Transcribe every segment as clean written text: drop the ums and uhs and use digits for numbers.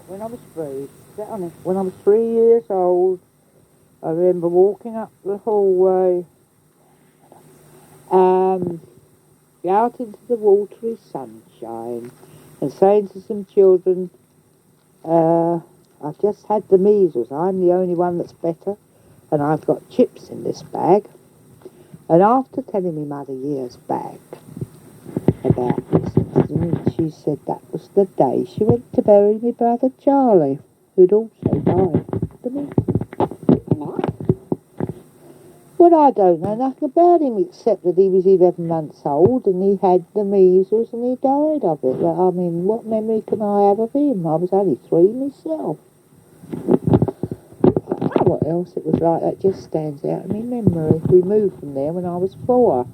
when I was 3, get on it. When I was 3 years old, I remember walking up the hallway, out into the watery sunshine, and saying to some children, I've just had the measles. I'm the only one that's better, and I've got chips in this bag. And after telling me Mother years back about this incident, she said that was the day she went to bury my brother Charlie, who'd also died of the measles. Well, I don't know nothing about him except that he was 11 months old and he had the measles and he died of it. I mean, what memory can I have of him? I was only 3 myself. What else it was like that just stands out in my memory. We moved from there when I was 4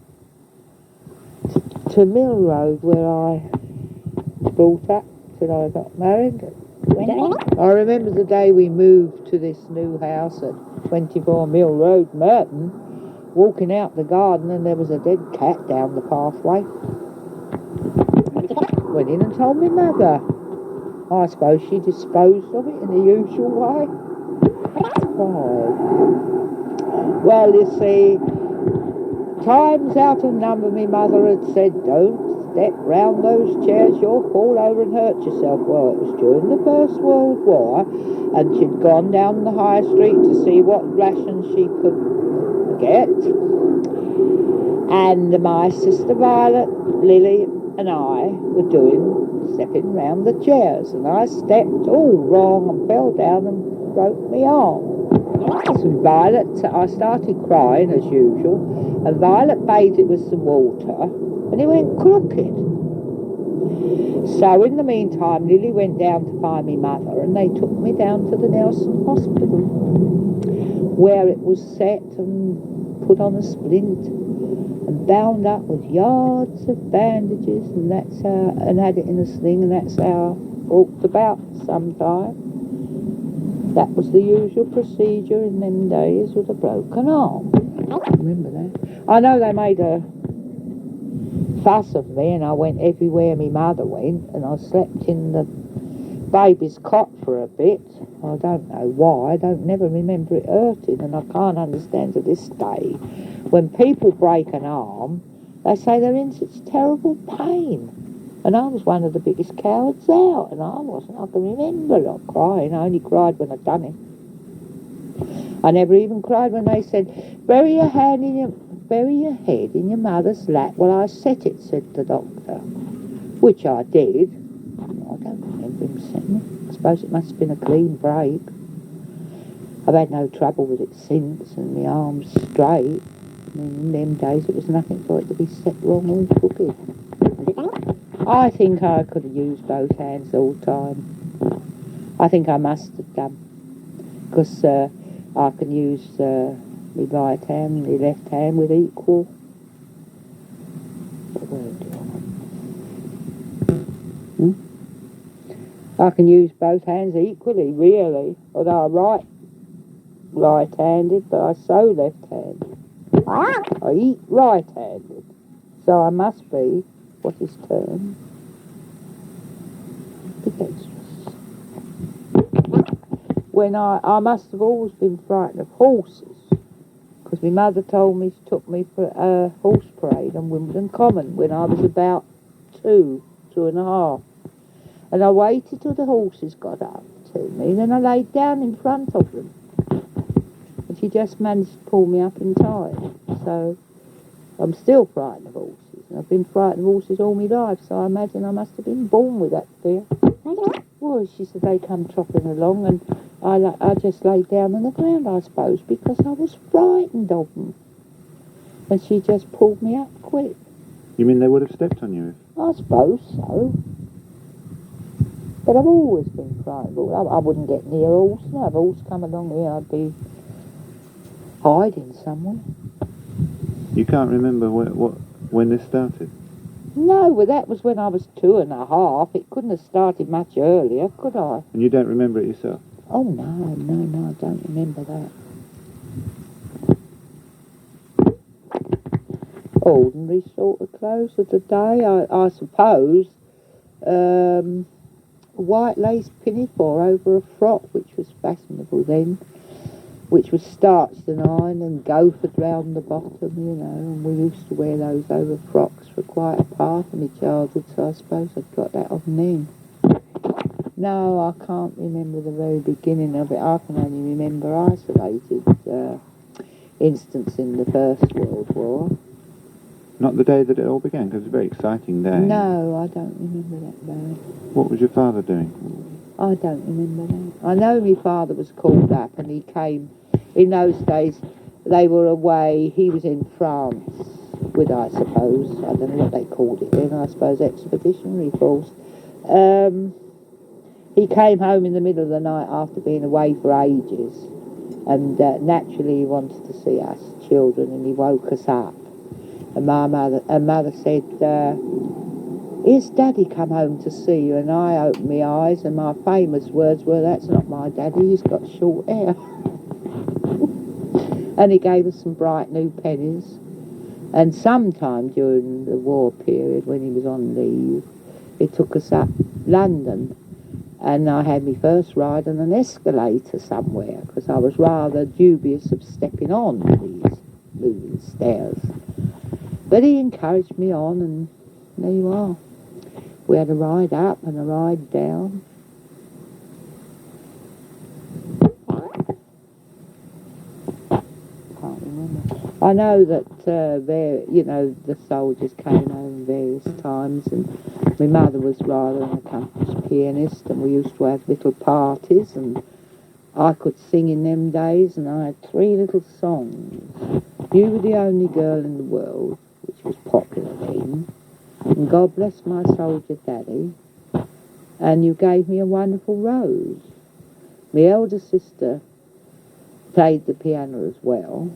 to Mill Road, where I brought up till I got married. I remember the day we moved to this new house at 24 Mill Road, Merton, walking out the garden and there was a dead cat down the pathway. Went in and told me mother. I suppose she disposed of it in the usual way. Oh. Well, you see, times out of number my mother had said, don't step round those chairs, you'll fall over and hurt yourself. Well, it was during the First World War, and she'd gone down the high street to see what rations she could get. And my sister Violet, Lily and I were stepping round the chairs, and I stepped all wrong and fell down and broke my arm. And Violet, I started crying as usual, and Violet bathed it with some water, and it went crooked. So in the meantime, Lily went down to find me mother, and they took me down to the Nelson Hospital, where it was set and put on a splint and bound up with yards of bandages, and had it in a sling, and that's how I walked about sometime. That was the usual procedure in them days with a broken arm. I remember that. I know they made a fuss of me and I went everywhere my mother went, and I slept in the baby's cot for a bit. I don't know why. I don't never remember it hurting, and I can't understand to this day. When people break an arm, they say they're in such terrible pain. And I was one of the biggest cowards out, and I wasn't. I can remember not crying. I only cried when I'd done it. I never even cried when they said, bury your head in your mother's lap. Well, I set it, said the doctor, which I did. I don't remember him saying it. I suppose it must have been a clean break. I've had no trouble with it since, and my arm's straight. I mean, in them days it was nothing for it to be set wrong or crooked. I think I could have used both hands all the time. I think I must have done, because I can use my right hand and my left hand with equal. What word do I want? I can use both hands equally, really. Although I'm right-handed, but I sew left-handed. I eat right-handed, so I must be what is termed ambidextrous. When I must have always been frightened of horses, because my mother told me she took me for a horse parade on Wimbledon Common when I was about 2 and a half. And I waited till the horses got up to me, and then I laid down in front of them. And she just managed to pull me up in time. So I'm still frightened of horses. And I've been frightened of horses all my life, so I imagine I must have been born with that fear. Well, she said they come tropping along, and I just laid down on the ground, I suppose, because I was frightened of them. And she just pulled me up quick. You mean they would have stepped on you? I suppose so. But I've always been frightened. I wouldn't get near a horse. No, if a horse come along here, I'd be hiding somewhere. You can't remember when this started? No, well, that was when I was 2 and a half. It couldn't have started much earlier, could I? And you don't remember it yourself? Oh, no, I don't remember that. Ordinary sort of clothes of the day, I suppose. a white lace pinafore over a frock, which was fashionable then, which was starched and ironed and gophered round the bottom, you know, and we used to wear those over frocks for quite a part of my childhood, so I suppose I've got that on then. No, I can't remember the very beginning of it. I can only remember isolated instance in the First World War. Not the day that it all began, because it's a very exciting day. No, I don't remember that day. What was your father doing? I don't remember that. I know my father was called up and he came. In those days, they were away. He was in France with, I suppose, I don't know what they called it then, I suppose expeditionary force. He came home in the middle of the night after being away for ages, and naturally he wanted to see us children, and he woke us up. And mother said, "Here's Daddy come home to see you," and I opened my eyes, and my famous words were, "That's not my Daddy, he's got short hair." And he gave us some bright new pennies. And sometime during the war period, when he was on leave, he took us up London, and I had my first ride on an escalator somewhere, because I was rather dubious of stepping on these moving stairs. But he encouraged me on, and there you are. We had a ride up and a ride down. Can't remember. I know that the soldiers came home various times, and my mother was rather an accomplished pianist, and we used to have little parties, and I could sing in them days, and I had 3 little songs. "You Were the Only Girl in the World," which was popular then, and "God Bless My Soldier Daddy," and "You Gave Me a Wonderful Rose." My elder sister played the piano as well,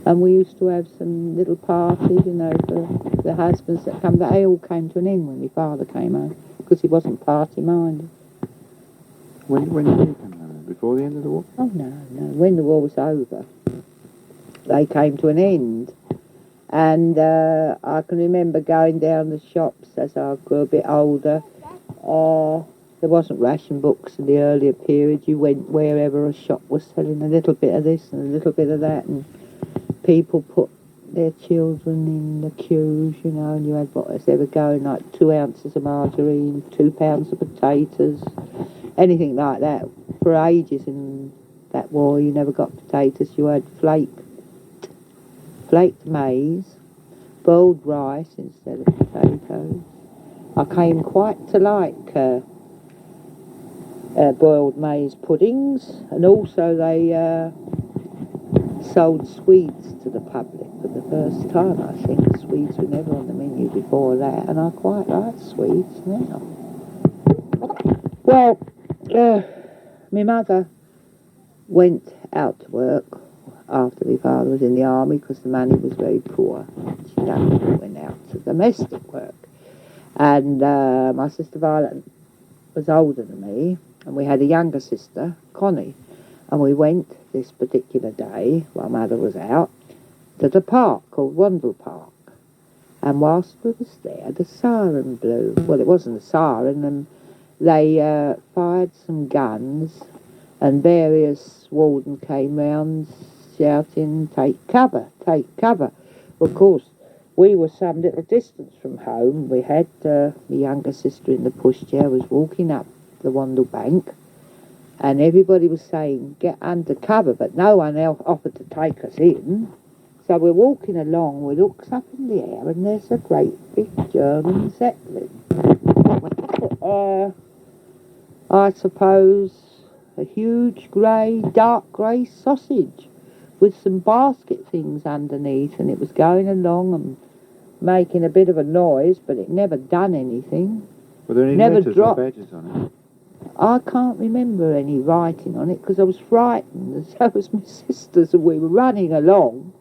and we used to have some little parties, you know, for the husbands that come. They all came to an end when my father came home, because he wasn't party-minded. When did he come home? Before the end of the war? Oh, no. When the war was over, they came to an end. And I can remember going down the shops as I grew a bit older. There wasn't ration books in the earlier period. You went wherever a shop was selling a little bit of this and a little bit of that, and people put their children in the queues, you know, and you had what was ever going, like 2 ounces of margarine, 2 pounds of potatoes, anything like that. For ages in that war, you never got potatoes. You had flaked maize, boiled rice instead of potatoes. I came quite to like boiled maize puddings, and also they sold swedes to the public for the first time. I think swedes were never on the menu before that, and I quite like swedes now. Well, my mother went out to work after my father was in the army, because the money was very poor. She went out to domestic work. And my sister Violet was older than me, and we had a younger sister, Connie. And we went this particular day, while Mother was out, to the park called Wandle Park. And whilst we was there, the siren blew. Well, it wasn't a siren, and they fired some guns, and various warden came round shouting, "Take cover, take cover." Well, of course, we were some little distance from home. We had my younger sister in the pushchair, was walking up the Wandle bank, and everybody was saying, "Get under cover," but no one else offered to take us in. So we're walking along, we looks up in the air, and there's a great big German Zeppelin. I suppose a huge dark grey sausage with some basket things underneath, and it was going along and making a bit of a noise, but it never done anything. Were there any Never letters dropped. or badges on it? I can't remember any writing on it, because I was frightened, and so was my sisters, and we were running along.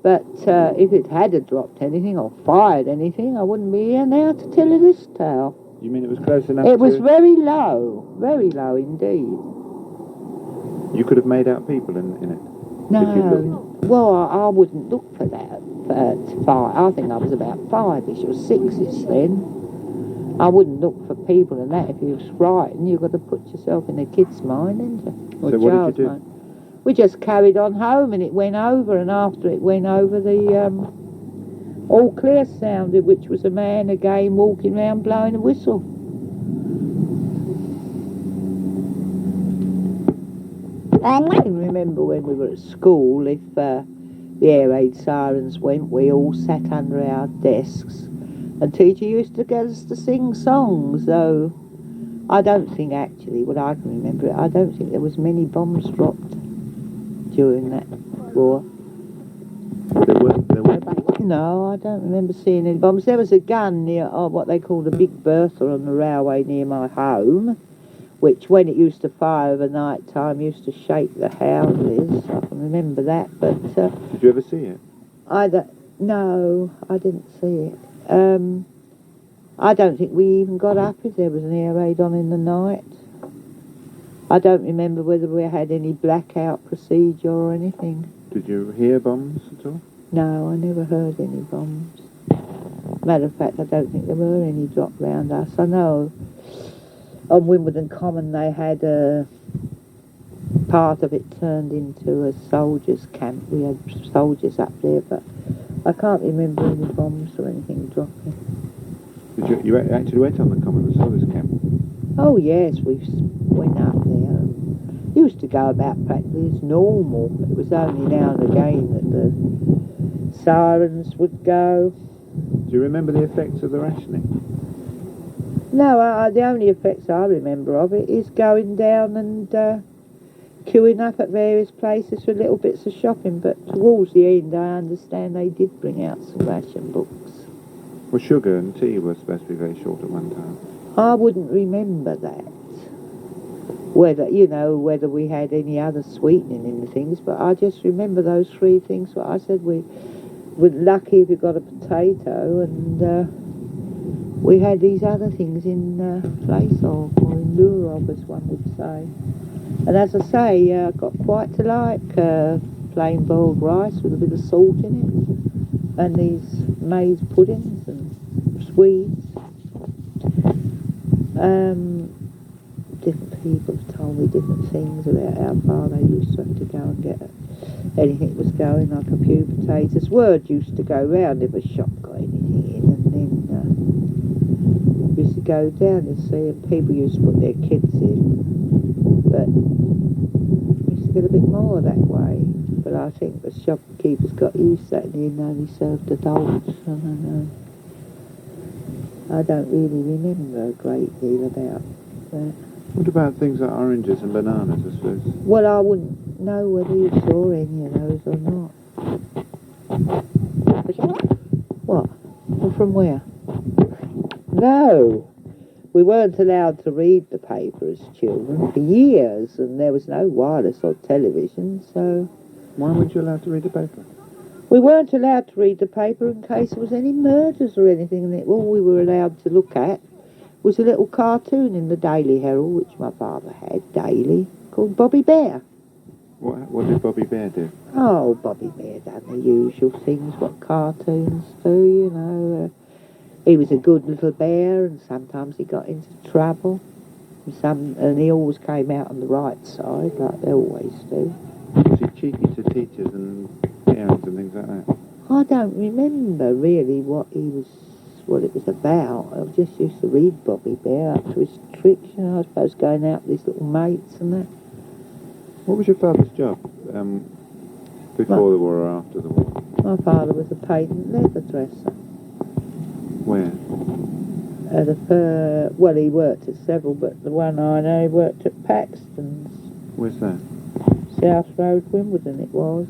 But if it had dropped anything or fired anything, I wouldn't be here now to tell you this tale. You mean it was close enough It was very low indeed. You could have made out people in it? If you No, looked. well, I wouldn't look for that. I think I was about 5-ish or 6-ish then. I wouldn't look for people and that if you was frightened. You've got to put yourself in a kid's mind, ain't you? Or So what did you child's do? mind. We just carried on home and it went over, and after it went over, the all clear sounded, which was a man again walking round blowing a whistle. I can remember when we were at school, if the air raid sirens went, we all sat under our desks, and teacher used to get us to sing songs, though I don't think actually, what I can remember, I don't think there was many bombs dropped during that war. There were. No, I don't remember seeing any bombs. There was a gun near what they called a Big Bertha on the railway near my home, which when it used to fire over night time used to shake the houses. I can remember that, but Did you ever see it? no, I didn't see it. I don't think we even got up if there was an air raid on in the night. I don't remember whether we had any blackout procedure or anything. Did you hear bombs at all? No, I never heard any bombs. Matter of fact, I don't think there were any dropped round us. I know on Wimbledon Common they had a part of it turned into a soldiers' camp. We had soldiers up there, but I can't remember any bombs or anything dropping. Did you actually went on the common and saw this camp? Oh yes, we went up there. Used to go about practically as normal. It was only now and again that the sirens would go. Do you remember the effects of the rationing? No, the only effects I remember of it is going down and queuing up at various places for little bits of shopping, but towards the end I understand they did bring out some ration books. Well, sugar and tea were supposed to be very short at one time. I wouldn't remember that. Whether we had any other sweetening in the things, but I just remember those three things. What I said, we were lucky if you got a potato, and we had these other things in place of, or in lieu of, as one would say. And as I say, I got quite to like plain boiled rice with a bit of salt in it, and these maize puddings and swedes. Different people have told me different things about how far they used to have to go and get anything that was going, like a few potatoes. Word used to go round if a shop got anything in, and then used to go down and see, and people used to put their kids in, but used to get a bit more that way. But I think the shopkeepers got used to that and then only served adults. I don't know. I don't really remember a great deal about that. What about things like oranges and bananas, I suppose? Well, I wouldn't know whether you saw any of those or not. What? Well, from where? No. We weren't allowed to read the paper as children for years, and there was no wireless or television, so... Why weren't you allowed to read the paper? We weren't allowed to read the paper in case there was any murders or anything, and all we were allowed to look at was a little cartoon in the Daily Herald, which my father had daily, called Bobby Bear. What did Bobby Bear do? Oh, Bobby Bear done the usual things what cartoons do, He was a good little bear, and sometimes he got into trouble. And he always came out on the right side, like they always do. Was he cheeky to teachers and parents and things like that? I don't remember really what it was about. I just used to read Bobby Bear up to his tricks, I suppose, going out with his little mates and that. What was your father's job before the war or after the war? My father was a patent leather dresser. Where? Well, he worked at several, but the one I know, he worked at Paxton's. Where's that? South Road, Wimbledon it was.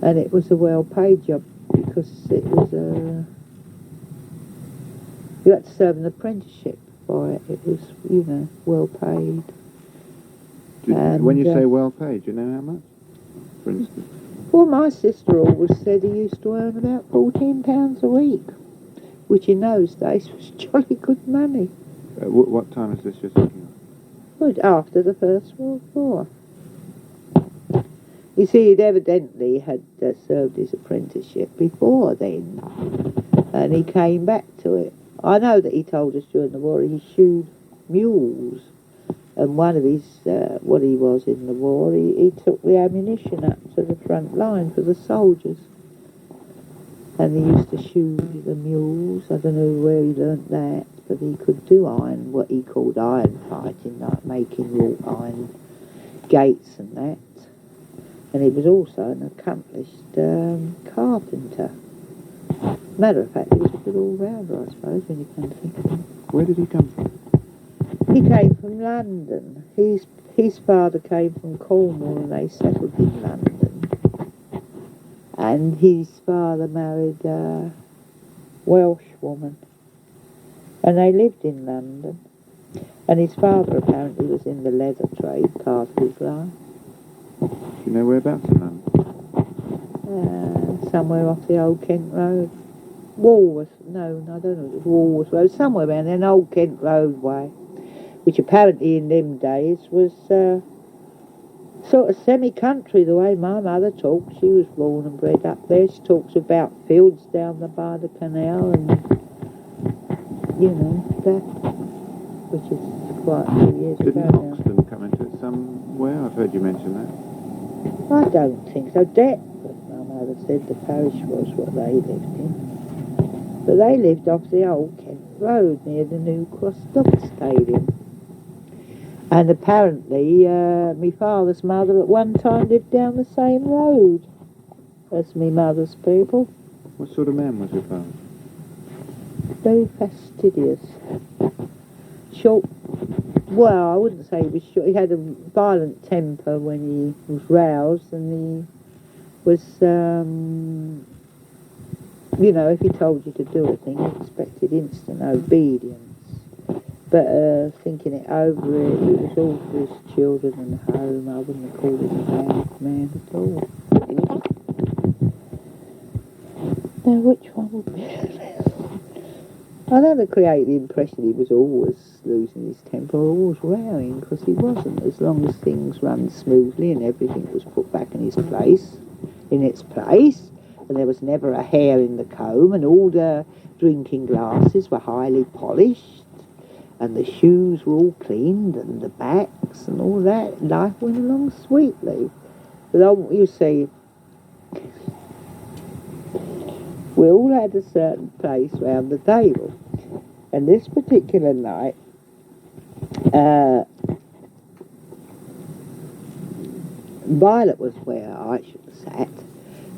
And it was a well-paid job because it was you had to serve an apprenticeship for it. It was, well-paid. When you say well-paid, do you know how much, for instance? Well, my sister always said he used to earn about £14 a week, which in those days was jolly good money. What time is this you're thinking of? Well, after the First World War. You see, he'd evidently had served his apprenticeship before then, and he came back to it I know that he told us during the war he shoed mules, and one of his, what he was in the war, he took the ammunition up to the front line for the soldiers. And he used to shoe the mules. I don't know where he learnt that, but he could do iron, what he called iron fighting, like making wrought iron gates and that. And he was also an accomplished carpenter. Matter of fact, he was a good all-rounder, I suppose, when you come to think of it. Where did he come from? He came from London. His father came from Cornwall and they settled in London. And his father married a Welsh woman. And they lived in London. And his father apparently was in the leather trade part of his life. Do you know whereabouts in London? Somewhere off the Old Kent Road. Walworth, no, I don't know if it was Walworth Road, somewhere around there, an Old Kent Road way, which apparently in them days was sort of semi-country, the way my mother talks. She was born and bred up there. She talks about fields down the by the canal and, you know, that, which is quite a few years ago Didn't now. Hoxton come into it somewhere? I've heard you mention that. I don't think so. Deptford, my mother said the parish was what they lived in. But they lived off the Old Kent Road near the New Cross Dog Stadium. And apparently my father's mother at one time lived down the same road as my mother's people. What sort of man was your father? Very fastidious. Short. Well, I wouldn't say he was short. He had a violent temper when he was roused, and he was, you know, if he told you to do a thing, you expected instant obedience. But thinking it over, he was all for his children and home. I wouldn't have called him a bad man at all. Now, which one would be? I don't create the impression he was always losing his temper or always rowing, because he wasn't. As long as things run smoothly and everything was put back in its place, and there was never a hair in the comb, and all the drinking glasses were highly polished, and the shoes were all cleaned, and the backs and all that, life went along sweetly. But you see, we all had a certain place round the table. And this particular night, Violet was where I should have sat.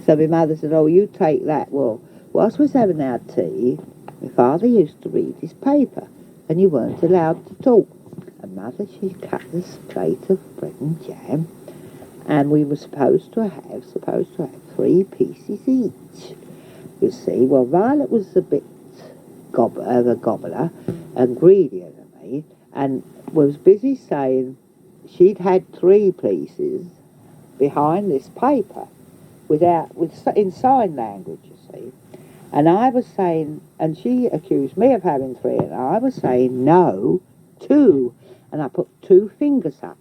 So my mother said, oh, you take that. Well, whilst we was having our tea, my father used to read his paper, and you weren't allowed to talk. And mother, she cut this plate of bread and jam, and we were supposed to have 3 pieces each. You see, well, Violet was a bit of a gobbler and greedier than me, and was busy saying she'd had 3 pieces behind this paper in sign language, you see. And I was saying, and she accused me of having 3, and I was saying no, 2, and I put 2 fingers up,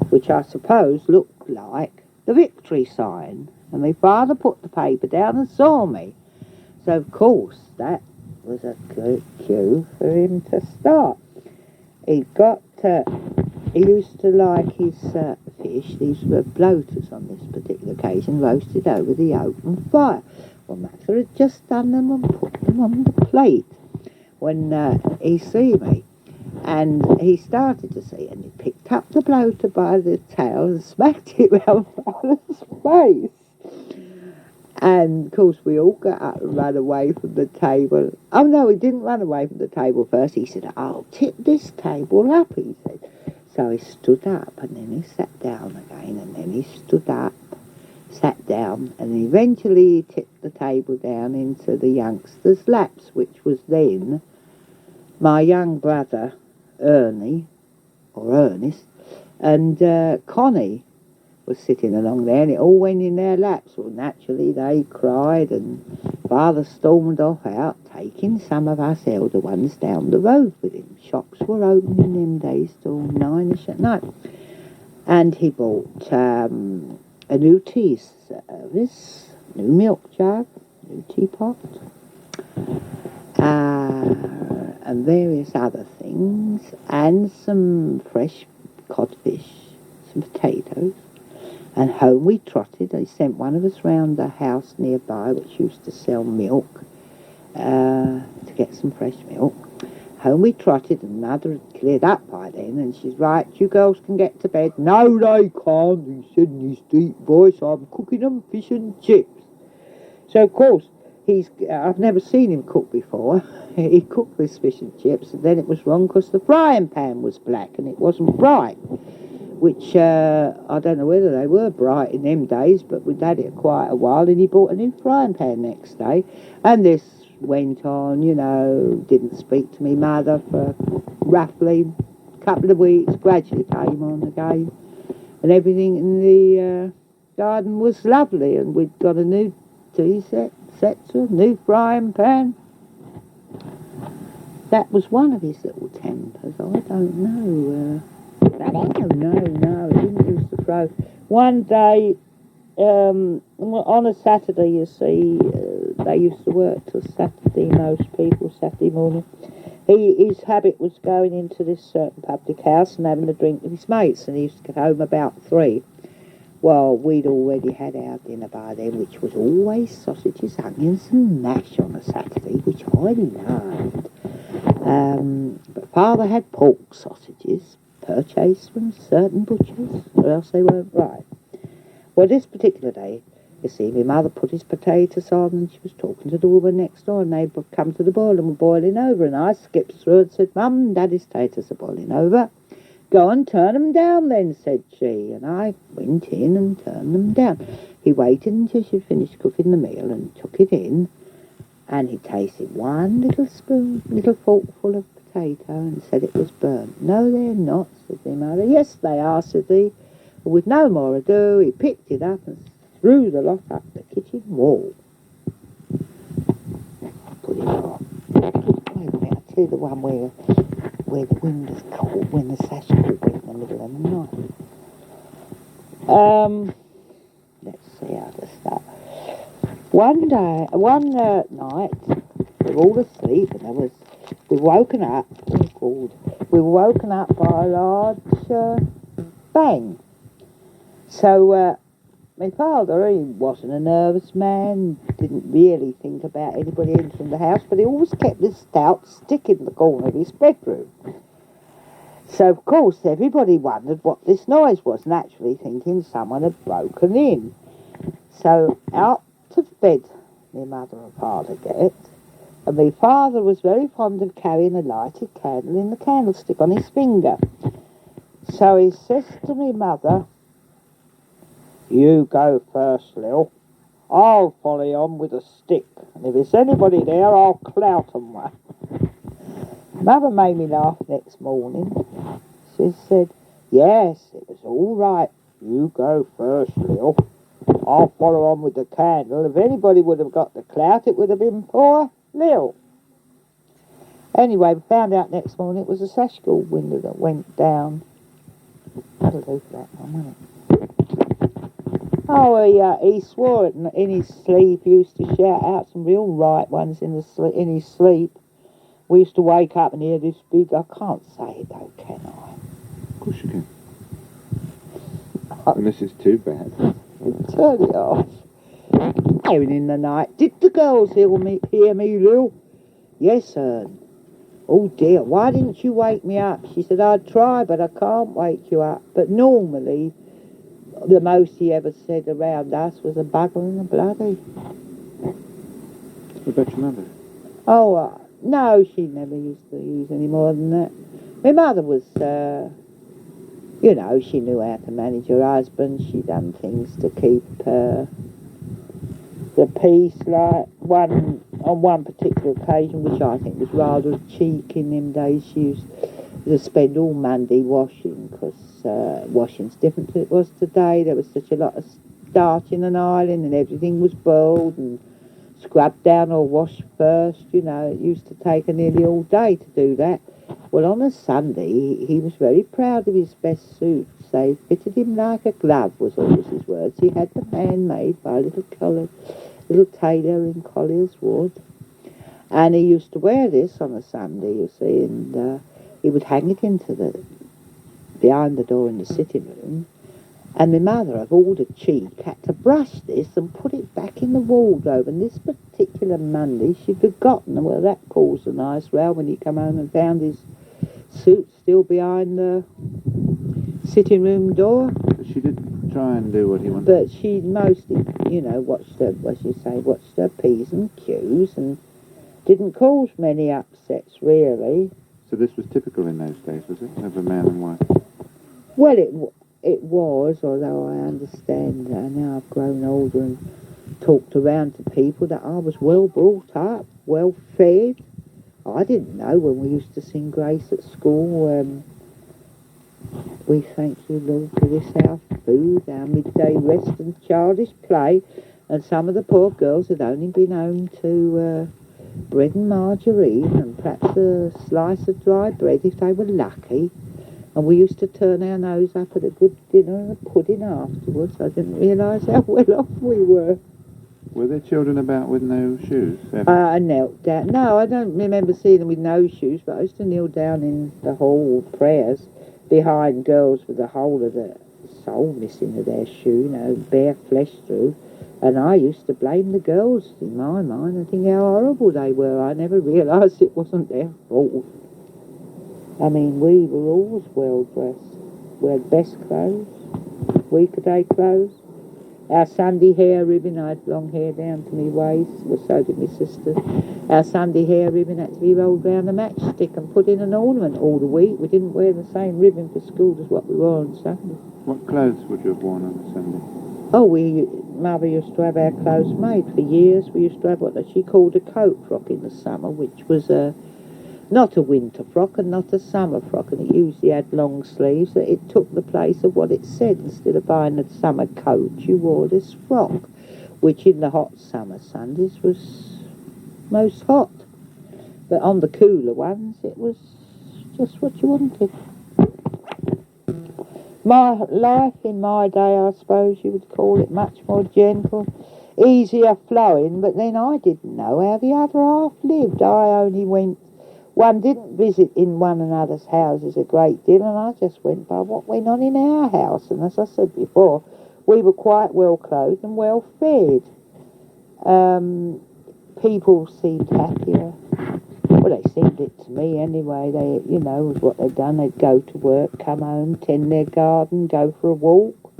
which I suppose looked like the victory sign. And my father put the paper down and saw me. So, of course, that was a good cue for him to start. He used to like his fish, these were bloaters on this particular occasion, roasted over the open fire. Well, Mather had just done them and put them on the plate when he see me. And he started to see, and he picked up the bloater by the tail and smacked it round Father's face. And, of course, we all got up and ran away from the table. Oh, no, he didn't run away from the table first. He said, I'll tip this table up, he said. So he stood up, and then he sat down again, and then he stood up, sat down, and eventually he tipped the table down into the youngster's laps, which was then my young brother, Ernest, and Connie was sitting along there, and it all went in their laps. Well, naturally, they cried, and Father stormed off out, taking some of us elder ones down the road with him. Shops were open in them days till 9ish at night. And he bought a new tea service, new milk jug, new teapot, and various other things, and some fresh codfish, some potatoes, and home we trotted. They sent one of us round a house nearby which used to sell milk, to get some fresh milk. Home we trotted, and Mother had cleared up by then, and she's right, you girls can get to bed. No, they can't, he said in his deep voice, I'm cooking them fish and chips. So, of course, I've never seen him cook before. He cooked this fish and chips, and then it was wrong because the frying pan was black and it wasn't bright, which I don't know whether they were bright in them days, but we'd had it quite a while, and he bought a new frying pan next day. And this went on, you know, didn't speak to me mother for roughly a couple of weeks, gradually came on again, and everything in the garden was lovely, and we'd got a new tea set, new frying pan. That was one of his little tempers. I don't know. No, he didn't used to throw. One day, on a Saturday, you see, they used to work till Saturday, most people, Saturday morning. His habit was going into this certain public house and having a drink with his mates, and he used to get home about 3. Well, we'd already had our dinner by then, which was always sausages, onions and mash on a Saturday, which I loved. But Father had pork sausages, purchased from certain butchers, or else they weren't right. Well, this particular day, you see, my mother put his potatoes on, and she was talking to the woman next door, and they'd come to the boil and were boiling over, and I skipped through and said, Mum, Daddy's potatoes are boiling over. Go and turn them down then, said she, and I went in and turned them down. He waited until she finished cooking the meal and took it in, and he tasted one little forkful of potato and said it was burnt. No, they're not, said my mother. Yes, they are, said he. And with no more ado, he picked it up and threw the lot up the kitchen wall. Put it on. Wait a minute, I'll tell you the one where the wind was cold, when the sash went in the middle of the night. Let's see how to start. One night, we were all asleep, and we were woken up by a large bang. So my father, he wasn't a nervous man, didn't really think about anybody entering the house, but he always kept this stout stick in the corner of his bedroom. So, of course, everybody wondered what this noise was, naturally thinking someone had broken in. So, out to bed my mother and father get, and my father was very fond of carrying a lighted candle in the candlestick on his finger. So he says to my mother, you go first, Lil. I'll follow on with a stick, and if there's anybody there, I'll clout 'em one. Mother made me laugh next morning. She said, yes, it was all right. You go first, Lil. I'll follow on with the candle. If anybody would have got the clout, it would have been poor Lil. Anyway, we found out next morning it was a sash school window that went down. That'll do for that one, won't it? Oh, he swore it in his sleep. He used to shout out some real right ones in his sleep. We used to wake up and hear this big, I can't say it though, can I? Of course you can. Unless it's too bad. Turn it off. Going in the night. Did the girls hear me, Lil? Yes, sir. Oh dear, why didn't you wake me up? She said, I'd try, but I can't wake you up. But normally, the most he ever said around us was a bugger and a bloody. What about your mother? Oh, no, she never used to use any more than that. My mother was, you know, she knew how to manage her husband. She done things to keep the peace, like on one particular occasion, which I think was rather a cheek in them days, she used to spend all Monday washing, because washing's different than it was today. There was such a lot of starch in an island, and everything was boiled and scrubbed down or washed first. You know, it used to take her nearly all day to do that. Well, on a Sunday, he was very proud of his best suit. They fitted him like a glove, was always his words. He had them handmade by a little tailor in Collier's Wood. And he used to wear this on a Sunday, you see, and he would hang it behind the door in the sitting room. And my mother, of all the cheek, had to brush this and put it back in the wardrobe. And this particular Monday, she'd forgotten. Well, that caused a nice row when he come home and found his suit still behind the sitting room door. But she did try and do what he wanted. But she mostly, watched her P's and Q's and didn't cause many upsets, really. So this was typical in those days, was it? Of a man and wife? Well, it was, although I understand now I've grown older and talked around to people that I was well brought up, well fed. I didn't know when we used to sing Grace at school, we thank you, Lord, for this our food, our midday rest and childish play. And some of the poor girls had only been home to bread and margarine and perhaps a slice of dry bread if they were lucky. And we used to turn our nose up at a good dinner and a pudding afterwards. I didn't realise how well off we were. Were there children about with no shoes? I knelt down. No, I don't remember seeing them with no shoes, but I used to kneel down in the hall prayers behind girls with the whole of the sole missing of their shoe, bare flesh through. And I used to blame the girls in my mind and think how horrible they were. I never realised it wasn't their fault. I mean, we were always well dressed. We had best clothes, weekday clothes. Our Sunday hair ribbon, I had long hair down to my waist, well, so did my sister. Our Sunday hair ribbon had to be rolled round a matchstick and put in an ornament all the week. We didn't wear the same ribbon for school as what we wore on Sunday. What clothes would you have worn on a Sunday? Oh, Mother used to have our clothes made for years. We used to have what she called a coat frock in the summer, which was not a winter frock and not a summer frock, and it usually had long sleeves. That it took the place of what it said. Instead of buying a summer coat, you wore this frock, which in the hot summer Sundays was most hot. But on the cooler ones, it was just what you wanted. My life in my day, I suppose you would call it, much more gentle, easier flowing, but then I didn't know how the other half lived. I only went. One didn't visit in one another's houses a great deal, and I just went by what went on in our house. And as I said before, we were quite well clothed and well fed. People seemed happier. Well, they seemed it to me anyway. They, was what they'd done. They'd go to work, come home, tend their garden, go for a walk.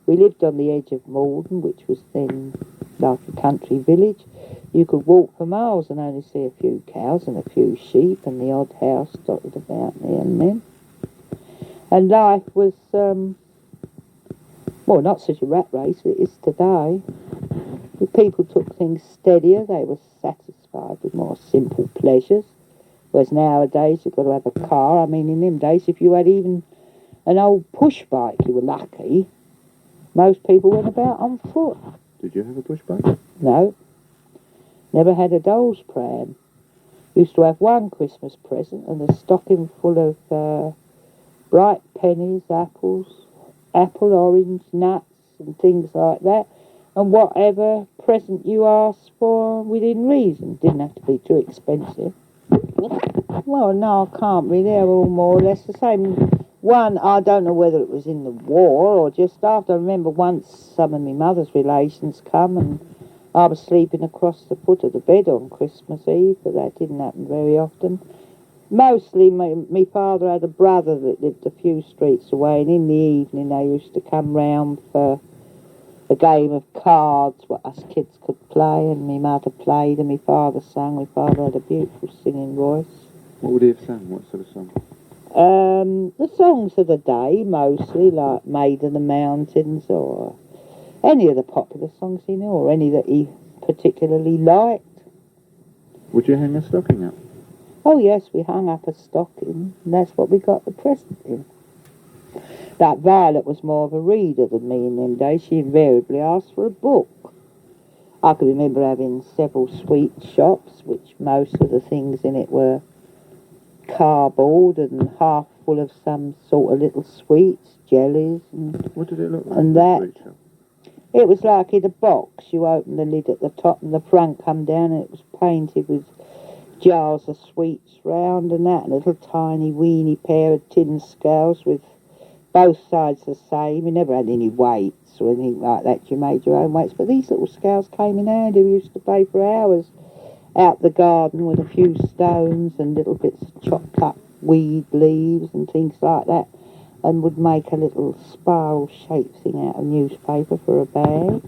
We lived on the edge of Malden, which was then like a country village. You could walk for miles and only see a few cows and a few sheep and the odd house dotted about there and then. And life was, not such a rat race as it is today. If people took things steadier, they were satisfied with more simple pleasures. Whereas nowadays you've got to have a car. I mean, in them days, if you had even an old push bike, you were lucky. Most people went about on foot. Did you have a push bike? No. Never had a doll's pram. Used to have one Christmas present and a stocking full of bright pennies, apple, orange, nuts and things like that. And whatever present you asked for within reason. Didn't have to be too expensive. Well, no, I can't really. They were all more or less the same. One, I don't know whether it was in the war or just after. I remember once some of my mother's relations come and I was sleeping across the foot of the bed on Christmas Eve, but that didn't happen very often. Mostly my father had a brother that lived a few streets away, and in the evening they used to come round for a game of cards, what us kids could play, and my mother played and my father sang. My father had a beautiful singing voice. What would he have sung? What sort of song? The songs of the day, mostly, like Maid of the Mountains or any of the popular songs he knew, or any that he particularly liked. Would you hang a stocking up? Oh yes, we hung up a stocking, and that's what we got the present in. That Violet was more of a reader than me in them days. She invariably asked for a book. I can remember having several sweet shops, which most of the things in it were cardboard and half full of some sort of little sweets, jellies, and what did it look like? And that. It was like in a box. You opened the lid at the top and the front come down, and it was painted with jars of sweets round and that, and a little tiny weeny pair of tin scales with both sides the same. We never had any weights or anything like that. You made your own weights, but these little scales came in handy. We used to play for hours out the garden with a few stones and little bits of chopped up weed leaves and things like that, and would make a little spiral shape thing out of newspaper for a bag.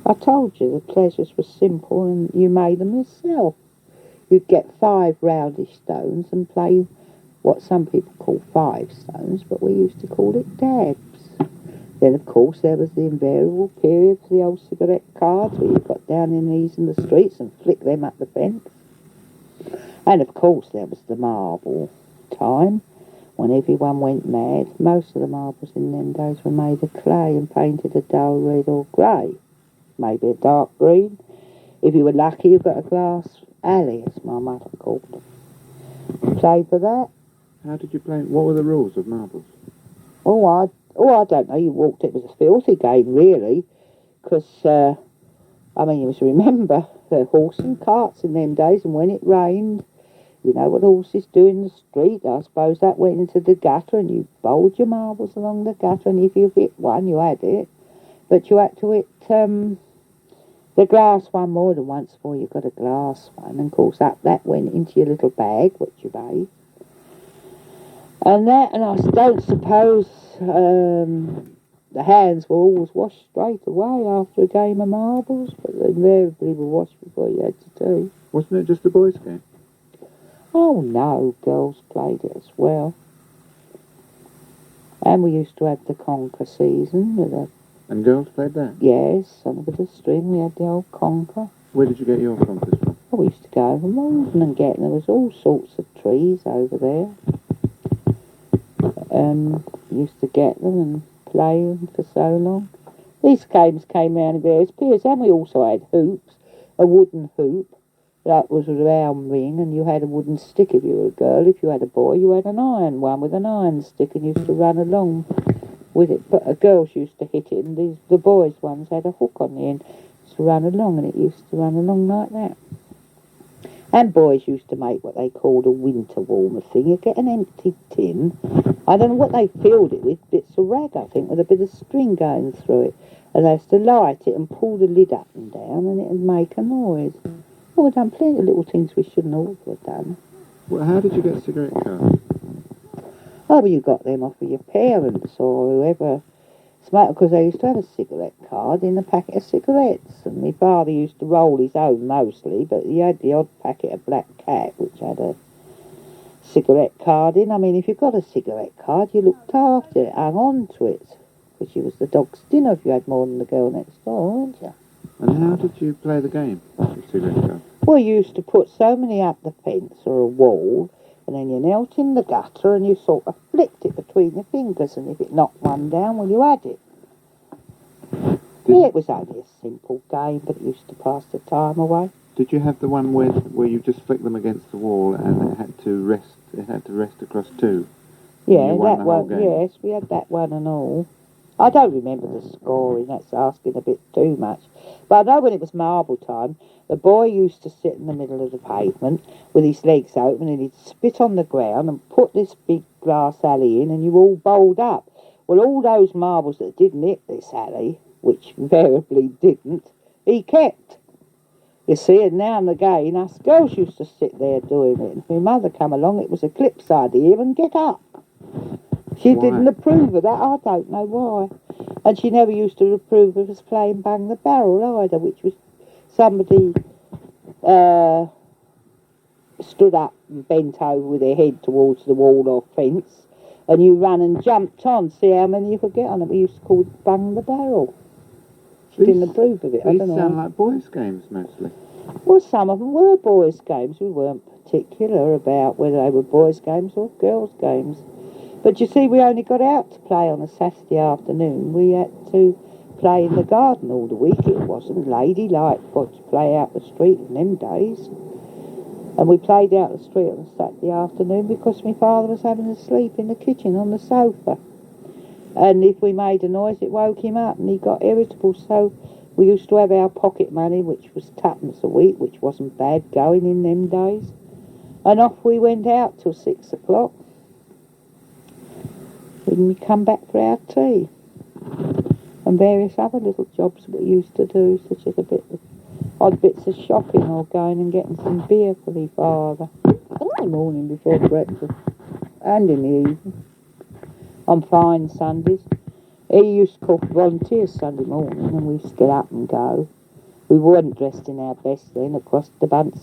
I told you the pleasures were simple and you made them yourself. You'd get 5 roundish stones and play what some people call 5 stones, but we used to call it dabs. Then, of course, there was the invariable period for the old cigarette cards where you got down your knees in the streets and flicked them up the fence. And, of course, there was the marble time when everyone went mad. Most of the marbles in them days were made of clay and painted a dull red or grey, maybe a dark green. If you were lucky, you got a glass alley, as my mother called it. Played for that. How did you play? What were the rules of marbles? I don't know. You walked. It was a filthy game, really, because you must remember the horse and carts in them days, and when it rained, you know what horses do in the street. I suppose that went into the gutter, and you bowled your marbles along the gutter, and if you hit one, you had it, but you had to hit the glass one more than once before you got a glass one, and of course that went into your little bag, which you made. And I don't suppose the hands were always washed straight away after a game of marbles, but they invariably were washed before you had to do. Wasn't it just a boys' game? Oh no, girls played it as well. And we used to have the conker season with a... And girls played that? Yes, on a bit of string we had the old conker. Where did you get your conkers from? Oh, we used to go over Malden and get them. There was all sorts of trees over there. Used to get them and play them for so long. These games came round in various periods, and we also had hoops, a wooden hoop that was a round ring, and you had a wooden stick if you were a girl. If you had a boy, you had an iron one with an iron stick, and used to run along with it. But the girls used to hit it, and the boys' ones had a hook on the end, used to run along, and it used to run along like that. And boys used to make what they called a winter warmer thing. You get an empty tin. I don't know what they filled it with, bits of rag, I think, with a bit of string going through it. And they used to light it and pull the lid up and down, and it would make a noise. Oh, we've done plenty of little things we shouldn't all have done. Well, how did you get cigarette cards? Oh, well, you got them off of your parents or whoever. Because they used to have a cigarette card in a packet of cigarettes, and my father used to roll his own mostly, but he had the odd packet of Black Cat which had a cigarette card in. I mean, if you got a cigarette card, you looked after it, hung on to it, because you was the dog's dinner if you had more than the girl next door, weren't you? And how did you play the game with cigarette cards? Well, you used to put so many up the fence or a wall, and then you knelt in the gutter and you sort of flicked it between your fingers, and if it knocked one down, well, you had it. Yeah, it was only a simple game, but it used to pass the time away. Did you have the one where you just flicked them against the wall and it had to rest across two? Yeah, that one. Yes, we had that one and all. I don't remember the scoring. That's asking a bit too much. But I know when it was marble time, the boy used to sit in the middle of the pavement with his legs open, and he'd spit on the ground and put this big glass alley in, and you all bowled up. Well, all those marbles that didn't hit this alley, which invariably didn't, he kept. You see, and now and again, us girls used to sit there doing it. And if my mother come along, it was a clip's idea, and get up. She didn't approve of that. I don't know why. And she never used to approve of us playing Bang the Barrel either, which was somebody stood up and bent over with their head towards the wall or fence, and you ran and jumped on, see how many you could get on it. We used to call it Bang the Barrel. She didn't approve of it. I don't know. These sound like boys' games mostly. Well, some of them were boys' games. We weren't particular about whether they were boys' games or girls' games. But you see, we only got out to play on a Saturday afternoon. We had to play in the garden all the week. It wasn't ladylike to play out the street in them days. And we played out the street on a Saturday afternoon because my father was having a sleep in the kitchen on the sofa. And if we made a noise, it woke him up and he got irritable. So We used to have our pocket money, which was twopence a week, which wasn't bad going in them days. And off we went out till 6 o'clock. Then we come back for our tea. And various other little jobs we used to do, such as odd bits of shopping or going and getting some beer for my father. In the morning before breakfast. And in the evening. On fine Sundays. He used to call for volunteers Sunday morning and we used to get up and go. We weren't dressed in our best then, across the bunch